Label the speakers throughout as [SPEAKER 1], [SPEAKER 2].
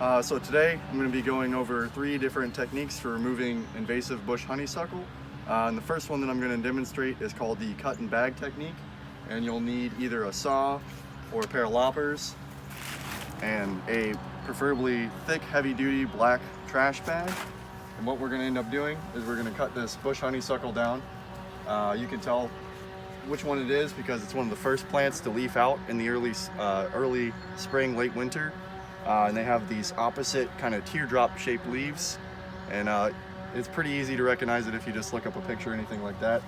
[SPEAKER 1] So today I'm going to be going over 3 different techniques for removing invasive bush honeysuckle. And the first one that I'm going to demonstrate is called the cut and bag technique. And you'll need either a saw or a pair of loppers and a preferably thick, heavy-duty black trash bag. And what we're going to end up doing is we're going to cut this bush honeysuckle down. You can tell which one it is because it's one of the first plants to leaf out in the early spring, late winter. And they have these opposite kind of teardrop shaped leaves, and it's pretty easy to recognize it if you just look up a picture or anything like that.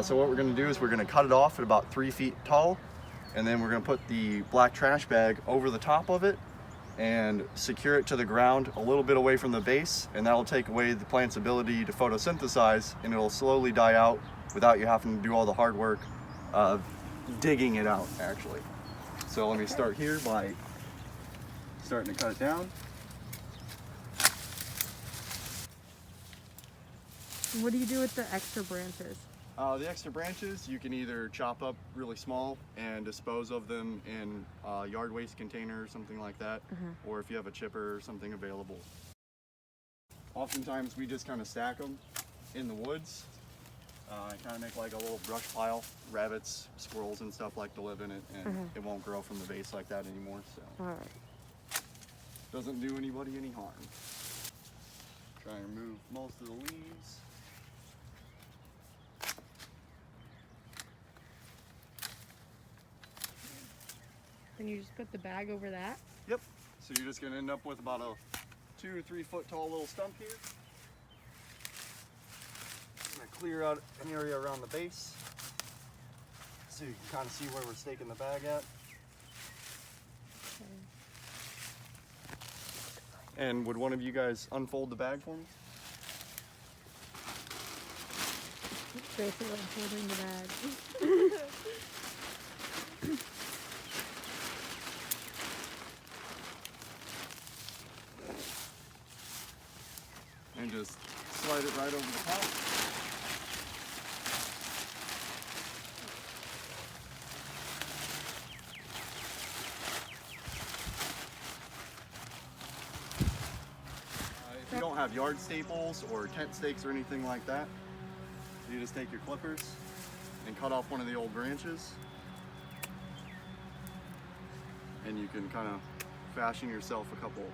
[SPEAKER 1] So what we're going to do is we're going to cut it off at about 3 feet tall, and then we're going to put the black trash bag over the top of it and secure it to the ground a little bit away from the base, and that'll take away the plant's ability to photosynthesize, and it'll slowly die out without you having to do all the hard work of digging it out actually. So let me start here by starting to cut it down.
[SPEAKER 2] What do you do with the extra branches?
[SPEAKER 1] The extra branches you can either chop up really small and dispose of them in a yard waste container or something like that, or if you have a chipper or something available. Oftentimes we just kind of stack them in the woods. Kind of make like a little brush pile. Rabbits, squirrels and stuff like to live in it, and it won't grow from the base like that anymore, so doesn't do anybody any harm. Try and remove most of the leaves.
[SPEAKER 2] Then you just put the bag over that?
[SPEAKER 1] Yep. So you're just going to end up with about a 2 or 3 foot tall little stump here. I'm going to clear out an area around the base so you can kind of see where we're staking the bag at.
[SPEAKER 2] Okay.
[SPEAKER 1] And would one of you guys unfold the bag for me?
[SPEAKER 2] Basically, I'm holding the bag.
[SPEAKER 1] And just slide it right over the top. If you don't have yard staples or tent stakes or anything like that, you just take your clippers and cut off one of the old branches, and you can kind of fashion yourself a couple.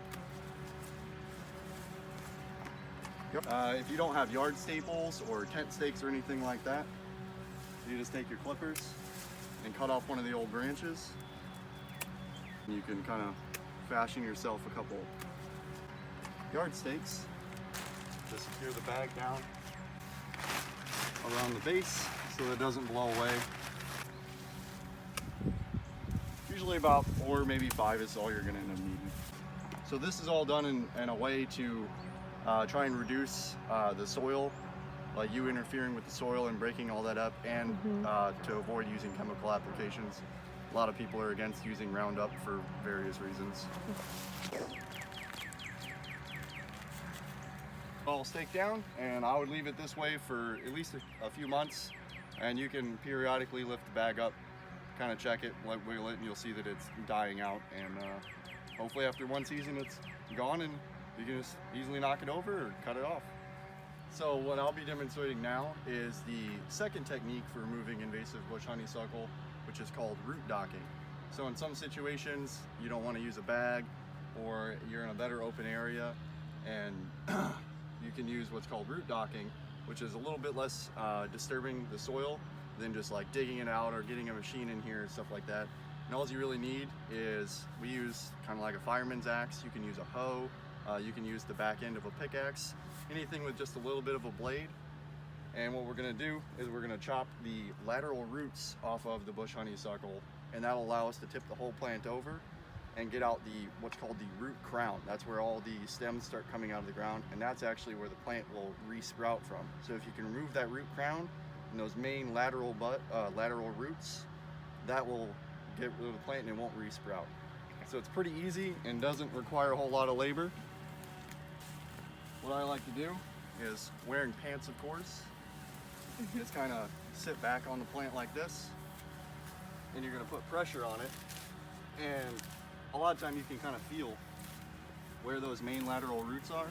[SPEAKER 1] If you don't have yard staples or tent stakes or anything like that, you just take your clippers and cut off one of the old branches. And you can kind of fashion yourself a couple yard stakes to secure the bag down around the base so that it doesn't blow away. Usually about 4, maybe 5 is all you're going to end up needing. So this is all done in a way to try and reduce the soil, like you interfering with the soil and breaking all that up, and to avoid using chemical applications. A lot of people are against using Roundup for various reasons. All staked down, and I would leave it this way for at least a few months, and you can periodically lift the bag up, kind of check it, wiggle it, and you'll see that it's dying out, and hopefully after one season it's gone and you can just easily knock it over or cut it off. So what I'll be demonstrating now is the second technique for removing invasive bush honeysuckle, which is called root docking. So in some situations you don't want to use a bag, or you're in a better open area, and you can use what's called root docking, which is a little bit less disturbing the soil than just like digging it out or getting a machine in here and stuff like that. And all you really need is, we use kind of like a fireman's axe. You can use a hoe. You can use the back end of a pickaxe, anything with just a little bit of a blade. And what we're going to do is we're going to chop the lateral roots off of the bush honeysuckle, and that'll allow us to tip the whole plant over and get out what's called the root crown. That's where all the stems start coming out of the ground, and that's actually where the plant will re-sprout from. So if you can remove that root crown and those main lateral roots, that will get rid of the plant and it won't re-sprout. So it's pretty easy and doesn't require a whole lot of labor. What I like to do is, wearing pants of course, just kind of sit back on the plant like this, and you're going to put pressure on it, and a lot of time you can kind of feel where those main lateral roots are.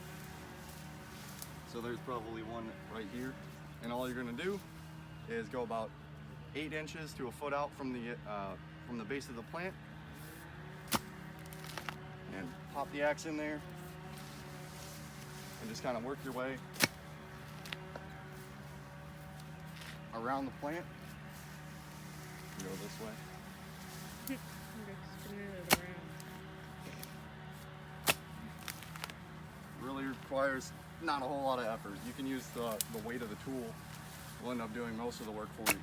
[SPEAKER 1] So there's probably one right here. And all you're gonna do is go about 8 inches to a foot out from the base of the plant. And pop the axe in there. And just kind of work your way around the plant. Go this way. Really requires not a whole lot of effort. You can use the weight of the tool. Will end up doing most of the work for you.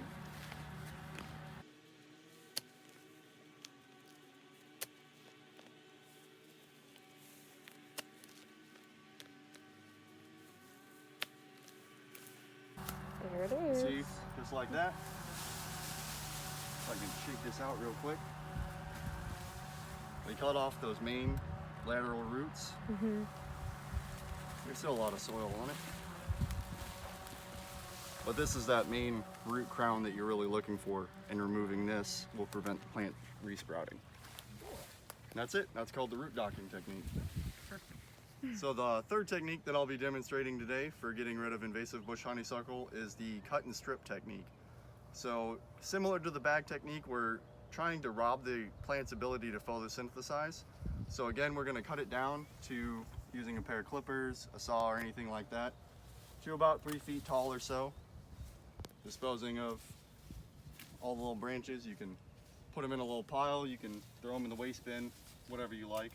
[SPEAKER 2] There it is.
[SPEAKER 1] See, just like that. If I can shake this out real quick. We cut off those main lateral roots. There's still a lot of soil on it. But this is that main root crown that you're really looking for, and removing this will prevent the plant resprouting. And that's it. That's called the root docking technique. So the third technique that I'll be demonstrating today for getting rid of invasive bush honeysuckle is the cut and strip technique. So similar to the bag technique, we're trying to rob the plant's ability to photosynthesize. So again, we're going to cut it down to using a pair of clippers, a saw, or anything like that, to about 3 feet tall or so. Disposing of all the little branches, you can put them in a little pile, you can throw them in the waste bin, whatever you like.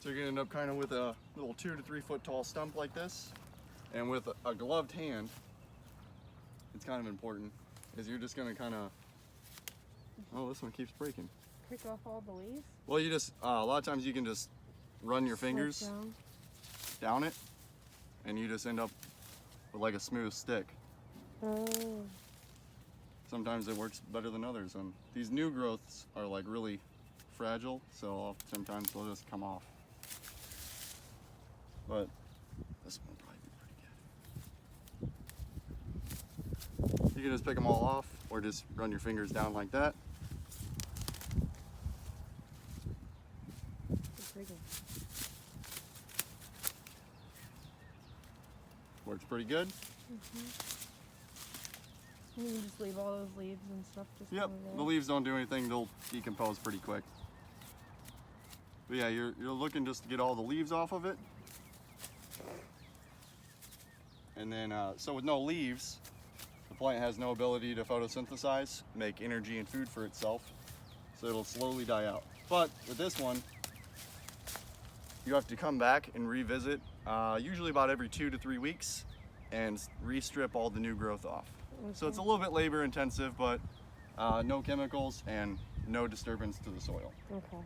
[SPEAKER 1] So you're gonna end up kind of with a little 2 to 3 foot tall stump like this, and with a gloved hand, it's kind of important, is you're just gonna kind of, oh, this one keeps breaking.
[SPEAKER 2] Pick off all the leaves?
[SPEAKER 1] Well, you just, a lot of times you can just run your fingers down it, and you just end up with like a smooth stick.
[SPEAKER 2] Oh.
[SPEAKER 1] Sometimes it works better than others, and these new growths are like really fragile, so sometimes they'll just come off. But this one will probably be pretty good. You can just pick them all off, or just run your fingers down like that. Works pretty good.
[SPEAKER 2] You can just leave all those leaves and stuff just
[SPEAKER 1] Yep, the leaves don't do anything, they'll decompose pretty quick. But yeah, you're looking just to get all the leaves off of it. And then, so with no leaves, the plant has no ability to photosynthesize, make energy and food for itself, so it'll slowly die out. But with this one, you have to come back and revisit, usually about every 2 to 3 weeks, and re-strip all the new growth off. Okay. So it's a little bit labor intensive, but no chemicals and no disturbance to the soil.
[SPEAKER 2] Okay.